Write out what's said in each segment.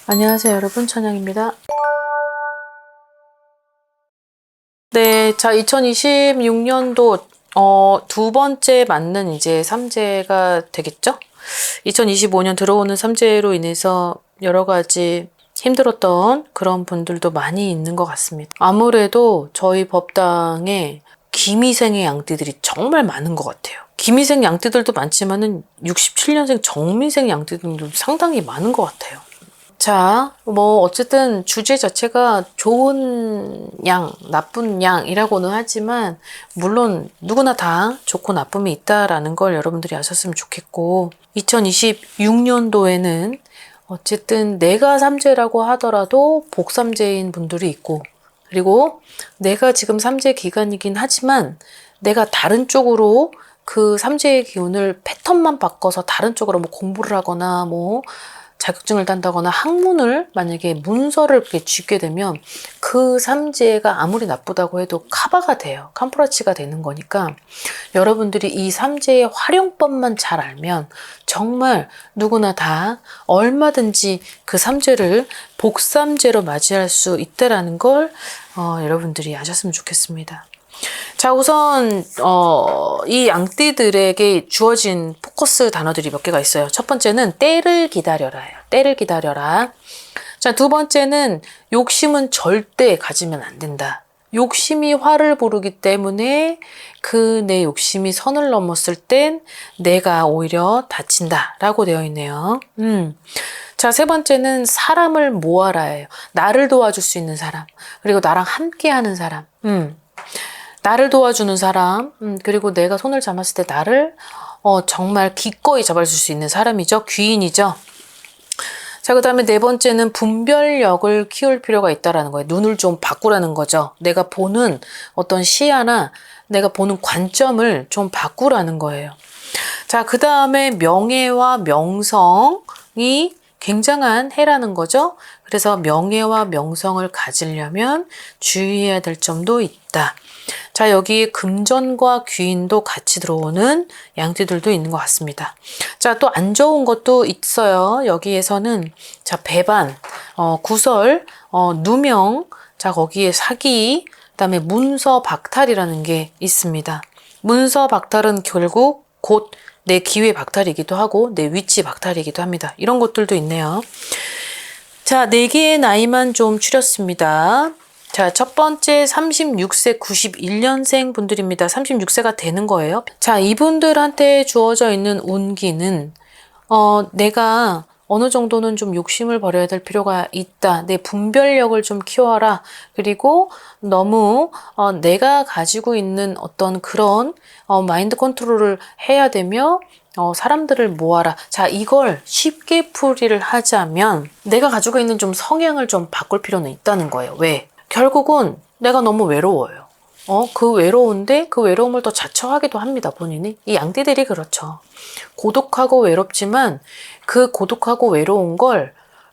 안녕하세요, 여러분. 천영입니다. 네, 자, 2026년도 두 번째 맞는 이제 삼재가 되겠죠? 2025년 들어오는 삼재로 인해서 여러 가지 힘들었던 그런 분들도 많이 있는 것 같습니다. 아무래도 저희 법당에 기미생의 양띠들이 정말 많은 것 같아요. 기미생 양띠들도 많지만은 67년생 정미생 양띠들도 상당히 많은 것 같아요. 자, 어쨌든 주제 자체가 좋은 양, 나쁜 양이라고는 하지만, 물론 누구나 다 좋고 나쁨이 있다라는 걸 여러분들이 아셨으면 좋겠고, 2026년도에는 어쨌든 내가 삼재라고 하더라도 복삼재인 분들이 있고, 그리고 내가 지금 삼재 기간이긴 하지만, 내가 다른 쪽으로 그 삼재의 기운을 패턴만 바꿔서 다른 쪽으로 공부를 하거나 자격증을 딴다거나 학문을 만약에 문서를 이렇게 쥐게 되면 그 삼재가 아무리 나쁘다고 해도 커버가 돼요. 캄프라치가 되는 거니까 여러분들이 이 삼재의 활용법만 잘 알면 정말 누구나 다 얼마든지 그 삼재를 복삼재로 맞이할 수 있다라는 걸 여러분들이 아셨으면 좋겠습니다. 자, 우선 이 양띠들에게 주어진 포커스 단어들이 몇 개가 있어요. 첫 번째는 때를 기다려라예요. 때를 기다려라. 자, 두 번째는 욕심은 절대 가지면 안 된다. 욕심이 화를 부르기 때문에 그 내 욕심이 선을 넘었을 땐 내가 오히려 다친다라고 되어 있네요. 자, 세 번째는 사람을 모아라예요. 나를 도와줄 수 있는 사람, 그리고 나랑 함께하는 사람. 나를 도와주는 사람, 그리고 내가 손을 잡았을 때 나를 정말 기꺼이 잡아줄 수 있는 사람이죠. 귀인이죠. 자, 그 다음에 네 번째는 분별력을 키울 필요가 있다라는 거예요. 눈을 좀 바꾸라는 거죠. 내가 보는 어떤 시야나 내가 보는 관점을 좀 바꾸라는 거예요. 자, 그 다음에 명예와 명성이 굉장한 해라는 거죠. 그래서 명예와 명성을 가지려면 주의해야 될 점도 있다. 자, 여기에 금전과 귀인도 같이 들어오는 양띠들도 있는 것 같습니다. 자, 또 안 좋은 것도 있어요. 여기에서는 자, 배반, 구설, 누명, 자, 거기에 사기, 그다음에 문서 박탈이라는 게 있습니다. 문서 박탈은 결국 곧 내 기회 박탈이기도 하고 내 위치 박탈이기도 합니다. 이런 것들도 있네요. 자, 4개의 나이만 좀 추렸습니다. 자, 첫 번째 36세 91년생 분들입니다. 36세가 되는 거예요. 자, 이분들한테 주어져 있는 운기는 내가 어느 정도는 좀 욕심을 버려야 될 필요가 있다. 내 분별력을 좀 키워라. 그리고 너무 내가 가지고 있는 어떤 그런 마인드 컨트롤을 해야 되며 사람들을 모아라. 자, 이걸 쉽게 풀이를 하자면 내가 가지고 있는 좀 성향을 좀 바꿀 필요는 있다는 거예요. 왜? 결국은 내가 너무 외로워요. 그 외로운데 그 외로움을 더 자처하기도 합니다, 본인이. 이 양띠들이 그렇죠. 고독하고 외롭지만 그 고독하고 외로운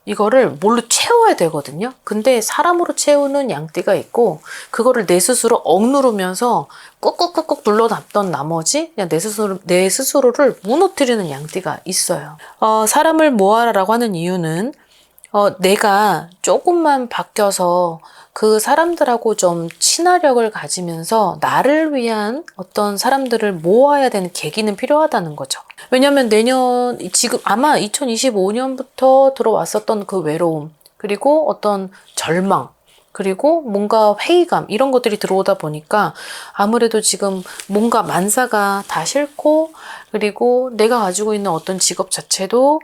이거를 뭘로 채워야 되거든요. 근데 사람으로 채우는 양띠가 있고 그거를 내 스스로 억누르면서 꾹꾹꾹꾹 눌러놨던 나머지 그냥 내 스스로를 무너뜨리는 양띠가 있어요. 사람을 모아라라고 하는 이유는 내가 조금만 바뀌어서 그 사람들하고 좀 친화력을 가지면서 나를 위한 어떤 사람들을 모아야 되는 계기는 필요하다는 거죠. 왜냐하면 지금 아마 2025년부터 들어왔었던 그 외로움, 그리고 어떤 절망, 그리고 뭔가 회의감 이런 것들이 들어오다 보니까 아무래도 지금 뭔가 만사가 다 싫고 그리고 내가 가지고 있는 어떤 직업 자체도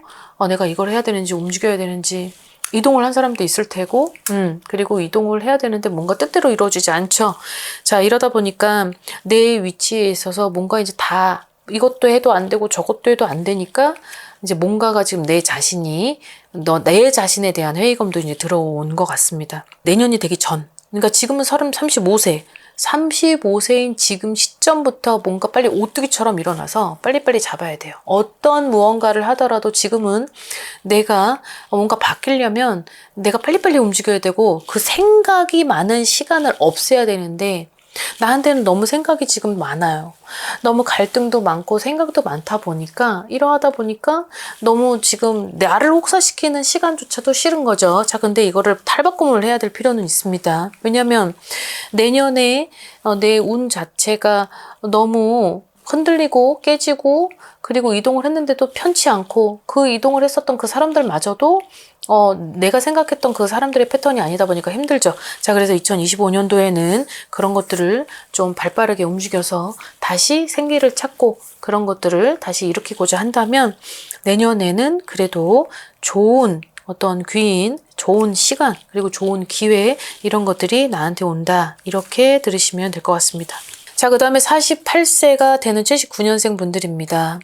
내가 이걸 해야 되는지 움직여야 되는지 이동을 한 사람도 있을 테고 그리고 이동을 해야 되는데 뭔가 뜻대로 이루어지지 않죠. 자, 이러다 보니까 내 위치에 있어서 뭔가 이제 다 이것도 해도 안 되고 저것도 해도 안 되니까 이제 뭔가가 지금 내 자신에 대한 회의감도 이제 들어온 것 같습니다. 내년이 되기 전. 그러니까 지금은 35세. 35세인 지금 시점부터 뭔가 빨리 오뚜기처럼 일어나서 빨리빨리 잡아야 돼요. 어떤 무언가를 하더라도 지금은 내가 뭔가 바뀌려면 내가 빨리빨리 움직여야 되고 그 생각이 많은 시간을 없애야 되는데 나한테는 너무 생각이 지금 많아요. 너무 갈등도 많고 생각도 많다 보니까 이러하다 보니까 너무 지금 나를 혹사시키는 시간조차도 싫은 거죠. 자, 근데 이거를 탈바꿈을 해야 될 필요는 있습니다. 왜냐면 내년에 내 운 자체가 너무 흔들리고 깨지고 그리고 이동을 했는데도 편치 않고 그 이동을 했었던 그 사람들마저도 내가 생각했던 그 사람들의 패턴이 아니다 보니까 힘들죠. 자, 그래서 2025년도에는 그런 것들을 좀 발빠르게 움직여서 다시 생기를 찾고 그런 것들을 다시 일으키고자 한다면 내년에는 그래도 좋은 어떤 귀인, 좋은 시간, 그리고 좋은 기회 이런 것들이 나한테 온다. 이렇게 들으시면 될 것 같습니다. 자, 그 다음에 48세가 되는 79년생 분들입니다.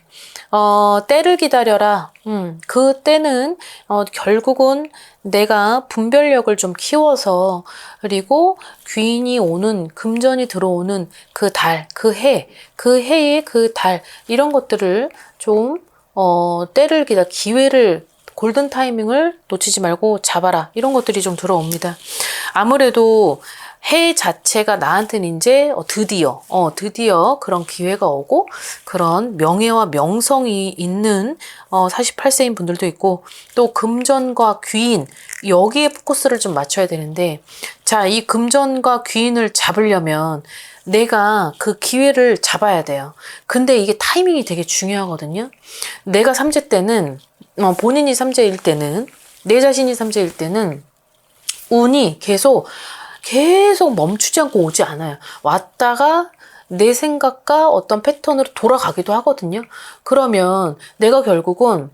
때를 기다려라. 그 때는, 결국은 내가 분별력을 좀 키워서, 그리고 귀인이 오는, 금전이 들어오는 그 달, 그 해, 그 해의 그 달, 이런 것들을 좀, 기회를, 골든 타이밍을 놓치지 말고 잡아라. 이런 것들이 좀 들어옵니다. 아무래도 해 자체가 나한테는 이제 드디어 그런 기회가 오고 그런 명예와 명성이 있는 48세인 분들도 있고 또 금전과 귀인 여기에 포커스를 좀 맞춰야 되는데 자, 이 금전과 귀인을 잡으려면 내가 그 기회를 잡아야 돼요. 근데 이게 타이밍이 되게 중요하거든요. 내가 삼재 때는 본인이 삼재일 때는 내 자신이 삼재일 때는 운이 계속 멈추지 않고 오지 않아요. 왔다가 내 생각과 어떤 패턴으로 돌아가기도 하거든요. 그러면 내가 결국은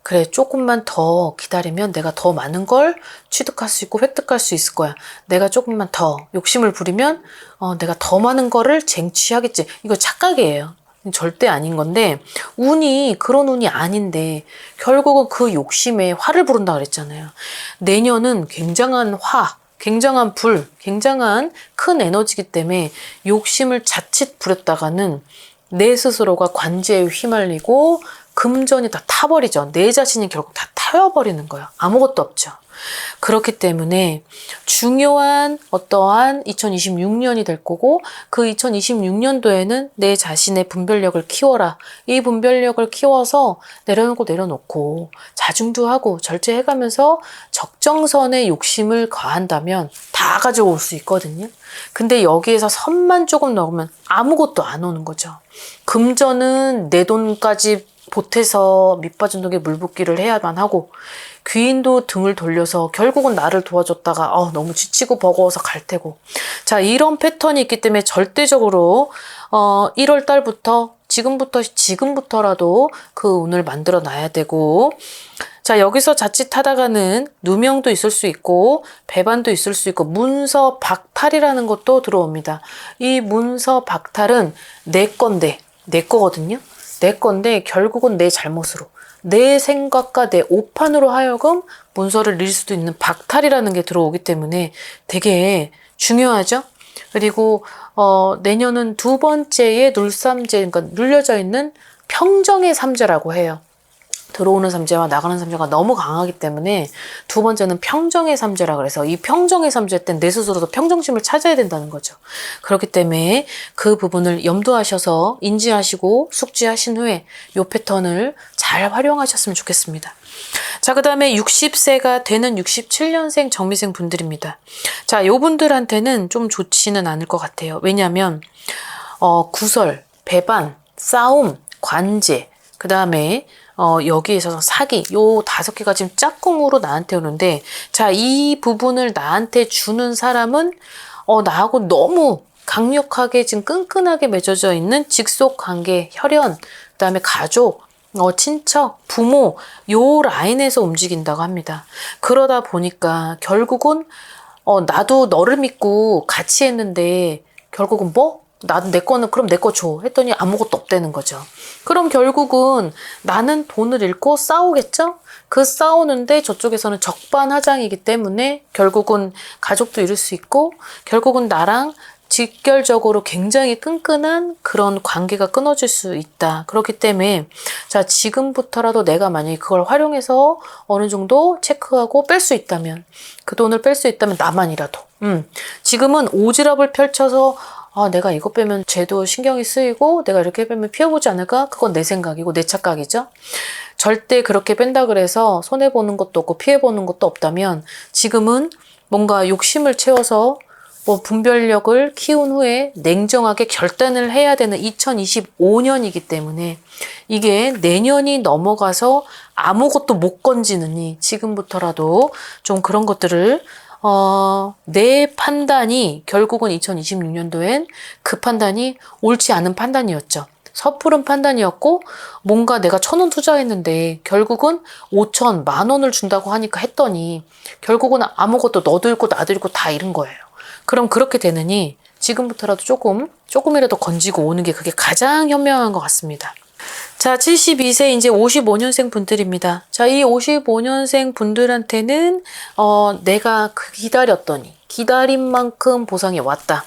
그래, 조금만 더 기다리면 내가 더 많은 걸 취득할 수 있고 획득할 수 있을 거야. 내가 조금만 더 욕심을 부리면 내가 더 많은 거를 쟁취하겠지. 이거 착각이에요. 절대 아닌 건데 그런 운이 아닌데 결국은 그 욕심에 화를 부른다 그랬잖아요. 내년은 굉장한 굉장한 굉장한 큰 에너지이기 때문에 욕심을 자칫 부렸다가는 내 스스로가 관제에 휘말리고 금전이 다 타버리죠. 내 자신이 결국 다 타여버리는 거예요. 아무것도 없죠. 그렇기 때문에 중요한 어떠한 2026년이 될 거고 그 2026년도에는 내 자신의 분별력을 키워라. 이 분별력을 키워서 내려놓고 자중두하고 절제해가면서 적정선의 욕심을 가한다면 다 가져올 수 있거든요. 근데 여기에서 선만 조금 넣으면 아무것도 안 오는 거죠. 금전은 내 돈까지 보태서 밑빠진 독에 물붓기를 해야만 하고 귀인도 등을 돌려서 결국은 나를 도와줬다가 너무 지치고 버거워서 갈 테고 자 이런 패턴이 있기 때문에 절대적으로 1월 달부터 지금부터라도 그 운을 만들어 놔야 되고 자 여기서 자칫하다가는 누명도 있을 수 있고 배반도 있을 수 있고 문서 박탈이라는 것도 들어옵니다. 이 문서 박탈은 내 거거든요. 내 건데 결국은 내 잘못으로 내 생각과 내 오판으로 하여금 문서를 낼 수도 있는 박탈이라는 게 들어오기 때문에 되게 중요하죠. 그리고 내년은 두 번째의 눌삼재, 그러니까 눌려져 있는 평정의 삼재라고 해요. 들어오는 삼재와 나가는 삼재가 너무 강하기 때문에 두 번째는 평정의 삼재라 그래서 이 평정의 삼재 때는 내 스스로도 평정심을 찾아야 된다는 거죠. 그렇기 때문에 그 부분을 염두하셔서 인지하시고 숙지하신 후에 이 패턴을 잘 활용하셨으면 좋겠습니다. 자, 그 다음에 60세가 되는 67년생 정미생 분들입니다. 자, 요 분들한테는 좀 좋지는 않을 것 같아요. 왜냐하면 구설, 배반, 싸움, 관제, 그 다음에 여기에 있어서 사기, 요 5개가 지금 짝꿍으로 나한테 오는데, 자, 이 부분을 나한테 주는 사람은, 나하고 너무 강력하게 지금 끈끈하게 맺어져 있는 직속 관계, 혈연, 그 다음에 가족, 친척, 부모, 요 라인에서 움직인다고 합니다. 그러다 보니까 결국은, 나도 너를 믿고 같이 했는데, 결국은 나도 내 거는 그럼 내 거 줘 했더니 아무것도 없다는 거죠. 그럼 결국은 나는 돈을 잃고 싸우겠죠? 그 싸우는데 저쪽에서는 적반하장이기 때문에 결국은 가족도 잃을 수 있고 결국은 나랑 직결적으로 굉장히 끈끈한 그런 관계가 끊어질 수 있다. 그렇기 때문에 자 지금부터라도 내가 만약에 그걸 활용해서 어느 정도 체크하고 뺄 수 있다면 그 돈을 뺄 수 있다면 나만이라도 지금은 오지랖을 펼쳐서 아, 내가 이거 빼면 쟤도 신경이 쓰이고 내가 이렇게 빼면 피해보지 않을까? 그건 내 생각이고 내 착각이죠. 절대 그렇게 뺀다 그래서 손해보는 것도 없고 피해보는 것도 없다면 지금은 뭔가 욕심을 채워서 뭐 분별력을 키운 후에 냉정하게 결단을 해야 되는 2025년이기 때문에 이게 내년이 넘어가서 아무것도 못 건지느니 지금부터라도 좀 그런 것들을 내 판단이 결국은 2026년도엔 그 판단이 옳지 않은 판단이었죠. 섣부른 판단이었고 뭔가 내가 1,000원 투자했는데 결국은 5천, 10,000원을 준다고 하니까 했더니 결국은 아무것도 너도 잃고 나도 잃고 다 잃은 거예요. 그럼 그렇게 되느니 지금부터라도 조금이라도 건지고 오는 게 그게 가장 현명한 것 같습니다. 자, 72세 이제 55년생 분들입니다. 자, 이 55년생 분들한테는 내가 기다렸더니 기다린 만큼 보상이 왔다.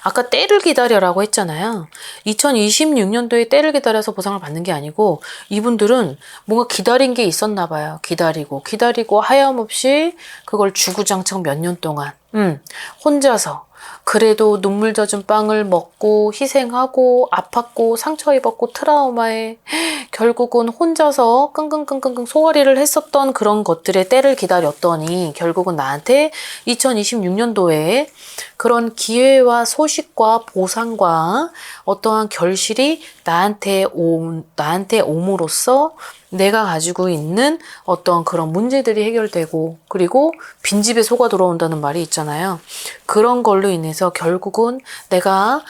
아까 때를 기다려라고 했잖아요. 2026년도에 때를 기다려서 보상을 받는 게 아니고 이분들은 뭔가 기다린 게 있었나 봐요. 기다리고 하염없이 그걸 주구장창 몇 년 동안 혼자서 그래도 눈물 젖은 빵을 먹고 희생하고 아팠고 상처 입었고 트라우마에 결국은 혼자서 끙끙끙끙 소화리를 했었던 그런 것들의 때를 기다렸더니 결국은 나한테 2026년도에 그런 기회와 소식과 보상과 어떠한 결실이 나한테 옴으로써 내가 가지고 있는 어떤 그런 문제들이 해결되고 그리고 빈집에 소가 들어온다는 말이 있잖아요. 그런 걸로 인해서 결국은 내가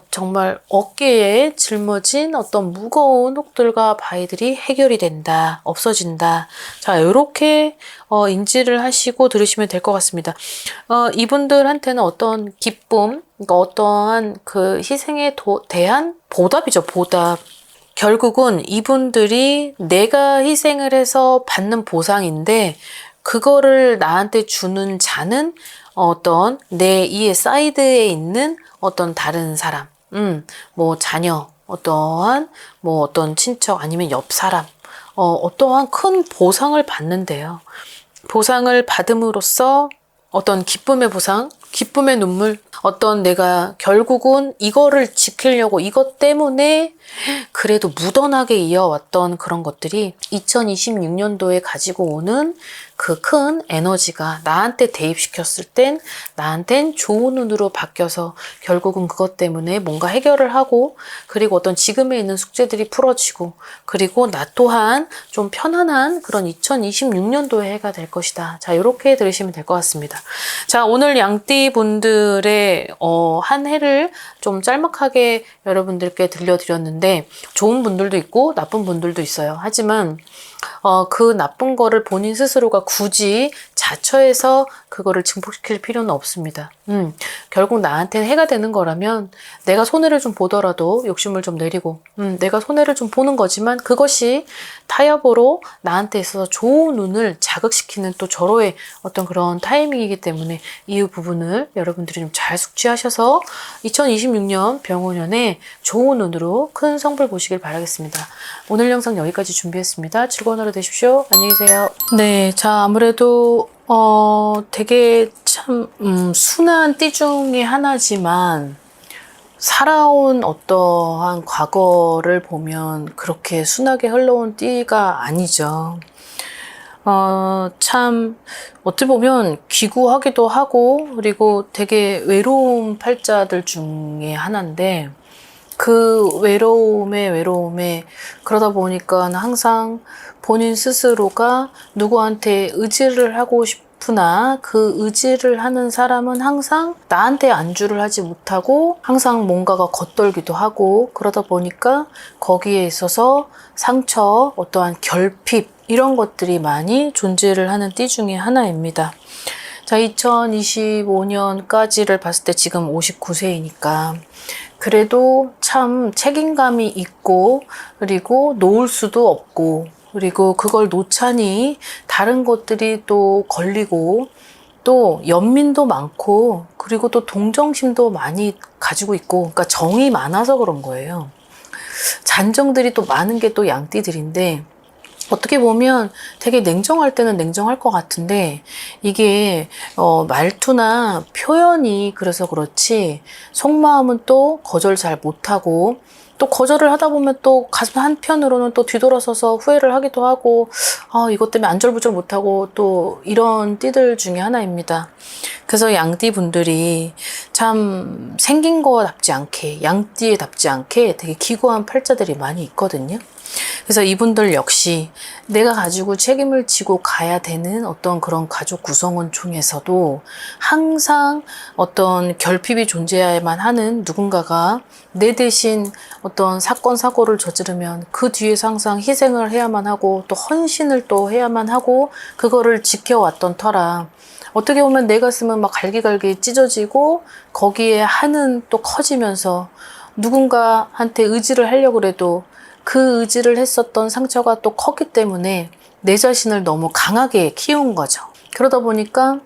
정말 어깨에 짊어진 어떤 무거운 혹들과 바위들이 해결이 된다, 없어진다. 자, 이렇게 인지를 하시고 들으시면 될 것 같습니다. 이분들한테는 어떤 기쁨, 그러니까 어떠한 그 희생에 대한 보답이죠, 보답. 결국은 이분들이 내가 희생을 해서 받는 보상인데 그거를 나한테 주는 자는 어떤 내 이의 사이드에 있는 어떤 다른 사람, 뭐 자녀, 어떤 친척 아니면 옆 사람, 어떠한 큰 보상을 받는데요. 보상을 받음으로써 어떤 기쁨의 보상, 기쁨의 눈물, 어떤 내가 결국은 이거를 지키려고 이것 때문에 그래도 무던하게 이어왔던 그런 것들이 2026년도에 가지고 오는 그 큰 에너지가 나한테 대입시켰을 땐 나한텐 좋은 운으로 바뀌어서 결국은 그것 때문에 뭔가 해결을 하고 그리고 어떤 지금에 있는 숙제들이 풀어지고 그리고 나 또한 좀 편안한 그런 2026년도의 해가 될 것이다. 자, 이렇게 들으시면 될 것 같습니다. 자, 오늘 양띠 분들의 한 해를 좀 짤막하게 여러분들께 들려드렸는데 좋은 분들도 있고 나쁜 분들도 있어요. 하지만 그 나쁜 거를 본인 스스로가 굳이 자처해서 그거를 증폭시킬 필요는 없습니다. 결국 나한테는 해가 되는 거라면 내가 손해를 좀 보더라도 욕심을 좀 내리고 내가 손해를 좀 보는 거지만 그것이 타협으로 나한테 있어서 좋은 운을 자극시키는 또 절호의 어떤 그런 타이밍이기 때문에 이 부분을 여러분들이 좀 잘 숙지하셔서 2026년 병호년에 좋은 운으로 큰 성불 보시길 바라겠습니다. 오늘 영상 여기까지 준비했습니다. 즐거운 하루 되십시오. 안녕히 계세요. 네, 자, 아무래도 되게 참 순한 띠 중에 하나지만 살아온 어떠한 과거를 보면 그렇게 순하게 흘러온 띠가 아니죠. 참 어떻게 보면 기구하기도 하고 그리고 되게 외로운 팔자들 중에 하나인데 그 외로움에 그러다 보니까 항상 본인 스스로가 누구한테 의지를 하고 싶으나 그 의지를 하는 사람은 항상 나한테 안주를 하지 못하고 항상 뭔가가 겉돌기도 하고 그러다 보니까 거기에 있어서 상처, 어떠한 결핍 이런 것들이 많이 존재를 하는 띠 중에 하나입니다. 자, 2025년까지를 봤을 때 지금 59세이니까 그래도 참 책임감이 있고 그리고 놓을 수도 없고 그리고 그걸 놓자니 다른 것들이 또 걸리고 또 연민도 많고 그리고 또 동정심도 많이 가지고 있고 그러니까 정이 많아서 그런 거예요. 잔정들이 또 많은 게 또 양띠들인데 어떻게 보면 되게 냉정할 때는 냉정할 것 같은데 이게 말투나 표현이 그래서 그렇지 속마음은 또 거절 잘 못하고 또 거절을 하다 보면 또 가슴 한편으로는 또 뒤돌아서서 후회를 하기도 하고 이것 때문에 안절부절 못하고 또 이런 띠들 중에 하나입니다. 그래서 양띠 분들이 참 생긴 거답지 않게 양띠에답지 않게 되게 기구한 팔자들이 많이 있거든요. 그래서 이분들 역시 내가 가지고 책임을 지고 가야 되는 어떤 그런 가족 구성원 중에서도 항상 어떤 결핍이 존재해야만 하는 누군가가 내 대신 어떤 사건, 사고를 저지르면 그 뒤에서 항상 희생을 해야만 하고 또 헌신을 또 해야만 하고 그거를 지켜왔던 터라 어떻게 보면 내 가슴은 막 갈기갈기 찢어지고 거기에 한은 또 커지면서 누군가한테 의지를 하려고 해도 그 의지를 했었던 상처가 또 컸기 때문에 내 자신을 너무 강하게 키운 거죠. 그러다 보니까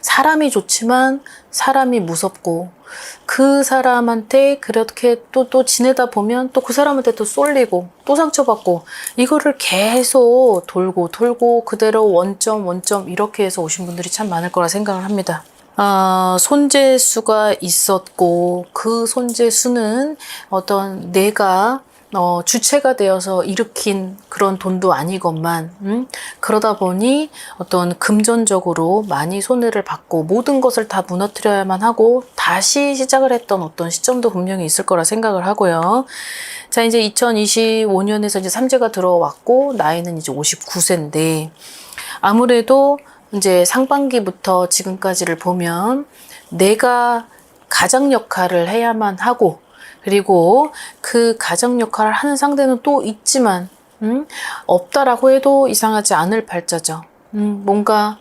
사람이 좋지만 사람이 무섭고 그 사람한테 그렇게 또 지내다 보면 또 그 사람한테 또 쏠리고 또 상처받고 이거를 계속 돌고 돌고 그대로 원점 이렇게 해서 오신 분들이 참 많을 거라 생각을 합니다. 손재수가 있었고 그 손재수는 어떤 내가 주체가 되어서 일으킨 그런 돈도 아니건만 그러다 보니 어떤 금전적으로 많이 손해를 받고 모든 것을 다 무너뜨려야만 하고 다시 시작을 했던 어떤 시점도 분명히 있을 거라 생각을 하고요. 자, 이제 2025년에서 이제 삼재가 들어왔고 나이는 이제 59세인데 아무래도 이제 상반기부터 지금까지를 보면 내가 가장 역할을 해야만 하고 그리고 그 가장 역할을 하는 상대는 또 있지만 없다라고 해도 이상하지 않을 팔자죠. 뭔가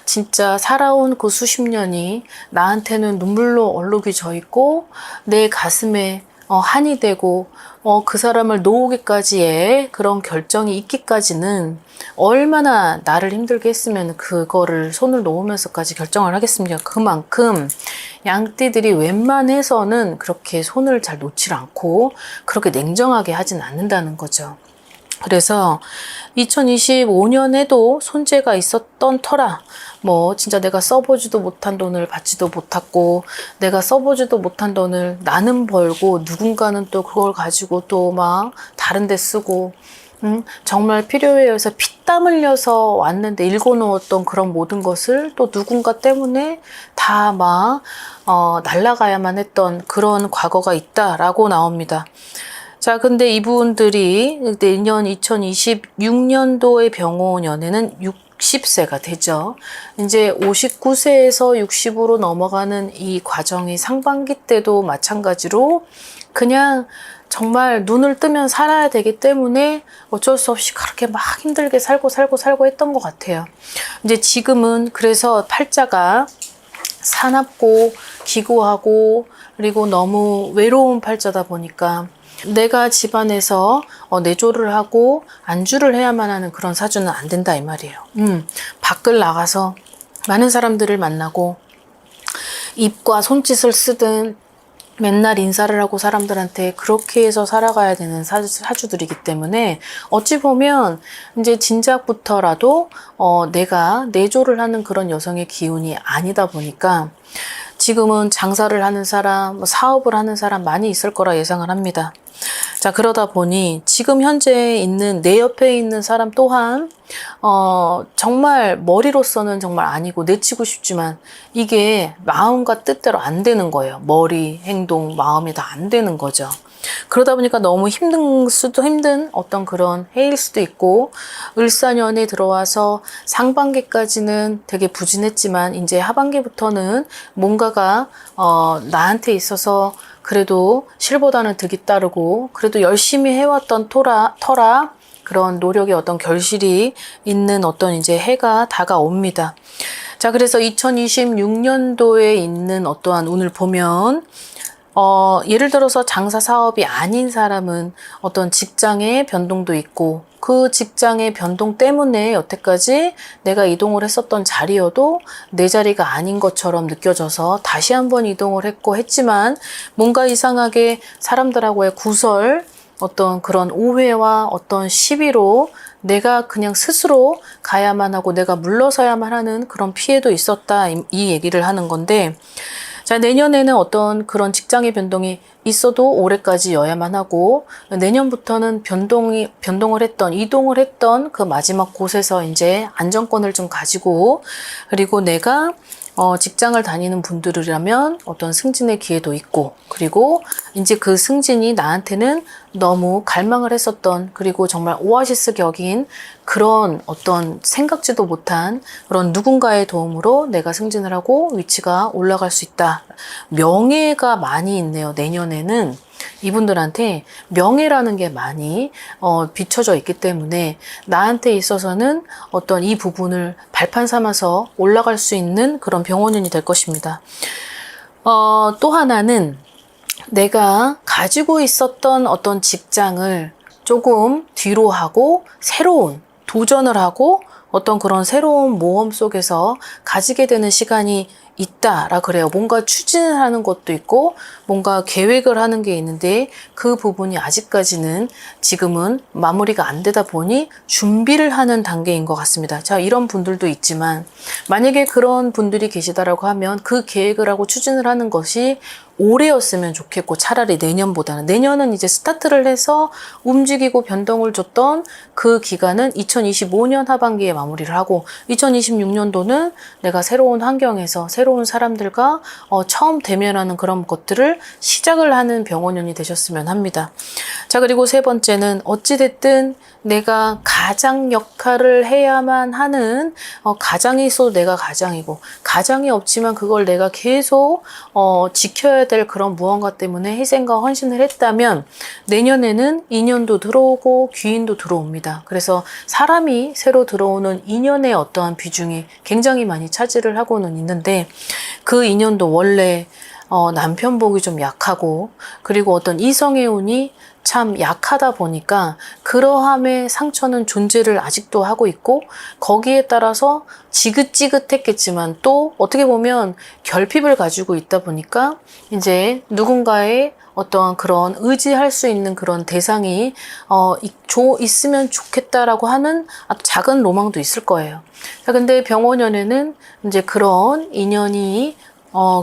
진짜 살아온 그 수십 년이 나한테는 눈물로 얼룩이 져 있고 내 가슴에 한이 되고 그 사람을 놓으기까지의 그런 결정이 있기까지는 얼마나 나를 힘들게 했으면 그거를 손을 놓으면서까지 결정을 하겠습니까? 그만큼 양띠들이 웬만해서는 그렇게 손을 잘 놓질 않고 그렇게 냉정하게 하진 않는다는 거죠. 그래서 2025년에도 손재가 있었던 터라 뭐 진짜 내가 써보지도 못한 돈을 받지도 못했고 내가 써보지도 못한 돈을 나는 벌고 누군가는 또 그걸 가지고 또 막 다른 데 쓰고 정말 필요에 의해서 피땀 흘려서 왔는데 읽어놓았던 그런 모든 것을 또 누군가 때문에 다 막 날아가야만 했던 그런 과거가 있다라고 나옵니다. 자, 근데 이분들이 내년 2026년도의 병호년에는 60세가 되죠. 이제 59세에서 60으로 넘어가는 이 과정이 상반기 때도 마찬가지로 그냥 정말 눈을 뜨면 살아야 되기 때문에 어쩔 수 없이 그렇게 막 힘들게 살고 했던 것 같아요. 이제 지금은 그래서 팔자가 사납고 기구하고 그리고 너무 외로운 팔자다 보니까 내가 집안에서 내조를 하고 안주를 해야만 하는 그런 사주는 안 된다 이 말이에요. 밖을 나가서 많은 사람들을 만나고 입과 손짓을 쓰든 맨날 인사를 하고 사람들한테 그렇게 해서 살아가야 되는 사주들이기 때문에 어찌 보면 이제 진작부터라도 내가 내조를 하는 그런 여성의 기운이 아니다 보니까 지금은 장사를 하는 사람, 사업을 하는 사람 많이 있을 거라 예상을 합니다. 자, 그러다 보니 지금 현재 있는 내 옆에 있는 사람 또한 정말 머리로서는 정말 아니고 내치고 싶지만 이게 마음과 뜻대로 안 되는 거예요. 머리, 행동, 마음이 다 안 되는 거죠. 그러다 보니까 너무 힘든 어떤 그런 해일 수도 있고 을사년에 들어와서 상반기까지는 되게 부진했지만 이제 하반기부터는 뭔가가 나한테 있어서 그래도 실보다는 득이 따르고 그래도 열심히 해왔던 터라 그런 노력의 어떤 결실이 있는 어떤 이제 해가 다가옵니다. 자, 그래서 2026년도에 있는 어떠한 운을 보면 예를 들어서 장사 사업이 아닌 사람은 어떤 직장의 변동도 있고 그 직장의 변동 때문에 여태까지 내가 이동을 했었던 자리여도 내 자리가 아닌 것처럼 느껴져서 다시 한번 이동을 했지만 뭔가 이상하게 사람들하고의 구설 어떤 그런 오해와 어떤 시비로 내가 그냥 스스로 가야만 하고 내가 물러서야만 하는 그런 피해도 있었다, 이 얘기를 하는 건데, 자, 내년에는 어떤 그런 직장의 변동이 있어도 올해까지여야만 하고, 내년부터는 변동을 했던, 이동을 했던 그 마지막 곳에서 이제 안정권을 좀 가지고, 그리고 내가 직장을 다니는 분들이라면 어떤 승진의 기회도 있고, 그리고 이제 그 승진이 나한테는 너무 갈망을 했었던, 그리고 정말 오아시스 격인 그런 어떤 생각지도 못한 그런 누군가의 도움으로 내가 승진을 하고 위치가 올라갈 수 있다. 명예가 많이 있네요. 내년에는 이분들한테 명예라는 게 많이 비춰져 있기 때문에 나한테 있어서는 어떤 이 부분을 발판 삼아서 올라갈 수 있는 그런 병원운이 될 것입니다. 또 하나는 내가 가지고 있었던 어떤 직장을 조금 뒤로 하고 새로운 도전을 하고 어떤 그런 새로운 모험 속에서 가지게 되는 시간이 있다라 그래요. 뭔가 추진을 하는 것도 있고 뭔가 계획을 하는 게 있는데 그 부분이 아직까지는 지금은 마무리가 안 되다 보니 준비를 하는 단계인 것 같습니다. 자, 이런 분들도 있지만 만약에 그런 분들이 계시다라고 하면 그 계획을 하고 추진을 하는 것이 올해였으면 좋겠고, 차라리 내년보다는. 내년은 이제 스타트를 해서 움직이고 변동을 줬던 그 기간은 2025년 하반기에 마무리를 하고, 2026년도는 내가 새로운 환경에서 새로운 사람들과 처음 대면하는 그런 것들을 시작을 하는 병원년이 되셨으면 합니다. 자, 그리고 세 번째는 어찌됐든 내가 가장 역할을 해야만 하는, 가장이 있어도 내가 가장이고, 가장이 없지만 그걸 내가 계속 지켜야 될 그런 무언가 때문에 희생과 헌신을 했다면 내년에는 인연도 들어오고 귀인도 들어옵니다. 그래서 사람이 새로 들어오는 인연의 어떠한 비중이 굉장히 많이 차지를 하고는 있는데, 그 인연도 원래 남편 복이 좀 약하고, 그리고 어떤 이성의 운이 참 약하다 보니까 그러함의 상처는 존재를 아직도 하고 있고, 거기에 따라서 지긋지긋했겠지만 또 어떻게 보면 결핍을 가지고 있다 보니까 이제 누군가의 어떤 그런 의지할 수 있는 그런 대상이 있으면 좋겠다라고 하는 아주 작은 로망도 있을 거예요. 자, 근데 병원연애는 이제 그런 인연이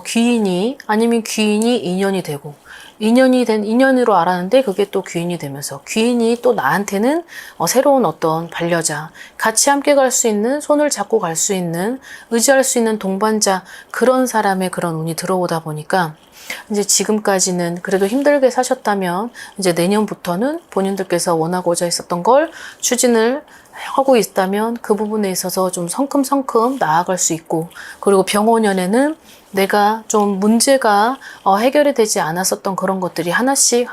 귀인이 아니면 귀인이 인연이 되고, 인연이 된 인연으로 알았는데 그게 또 귀인이 되면서 귀인이 또 나한테는 새로운 어떤 반려자, 같이 함께 갈 수 있는, 손을 잡고 갈 수 있는, 의지할 수 있는 동반자, 그런 사람의 그런 운이 들어오다 보니까 이제 지금까지는 그래도 힘들게 사셨다면 이제 내년부터는 본인들께서 원하고자 했었던 걸 추진을 하고 있다면 그 부분에 있어서 좀 성큼성큼 나아갈 수 있고, 그리고 병원연애는 내가 좀 문제가 해결이 되지 않았었던 그런 것들이 하나씩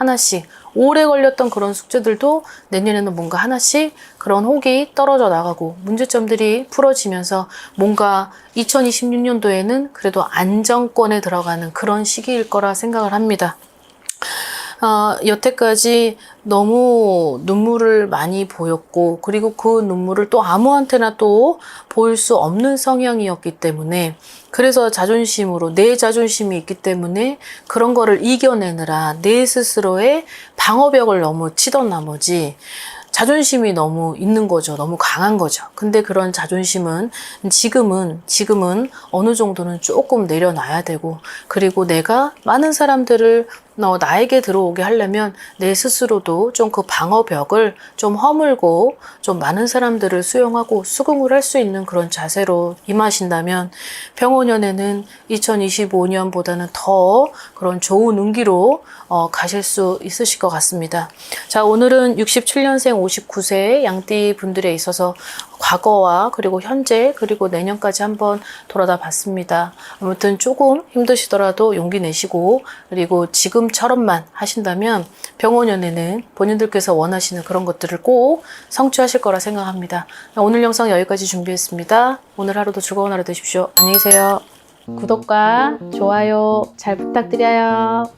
오래 걸렸던 그런 숙제들도 내년에는 뭔가 하나씩 그런 혹이 떨어져 나가고 문제점들이 풀어지면서 뭔가 2026년도에는 그래도 안정권에 들어가는 그런 시기일 거라 생각을 합니다. 여태까지 너무 눈물을 많이 보였고, 그리고 그 눈물을 또 아무한테나 또 보일 수 없는 성향이었기 때문에, 그래서 자존심으로, 내 자존심이 있기 때문에 그런 거를 이겨내느라 내 스스로의 방어벽을 너무 치던 나머지 자존심이 너무 있는 거죠. 너무 강한 거죠. 근데 그런 자존심은 지금은 어느 정도는 조금 내려놔야 되고, 그리고 내가 많은 사람들을 나에게 들어오게 하려면 내 스스로도 좀 그 방어벽을 좀 허물고 좀 많은 사람들을 수용하고 수긍을 할 수 있는 그런 자세로 임하신다면 병원연애는 2025년보다는 더 그런 좋은 운기로 가실 수 있으실 것 같습니다. 자, 오늘은 67년생 59세 양띠 분들에 있어서 과거와 그리고 현재 그리고 내년까지 한번 돌아다 봤습니다. 아무튼 조금 힘드시더라도 용기 내시고, 그리고 지금처럼만 하신다면 병원연애는 본인들께서 원하시는 그런 것들을 꼭 성취하실 거라 생각합니다. 오늘 영상 여기까지 준비했습니다. 오늘 하루도 즐거운 하루 되십시오. 안녕히 계세요. 구독과 좋아요 잘 부탁드려요.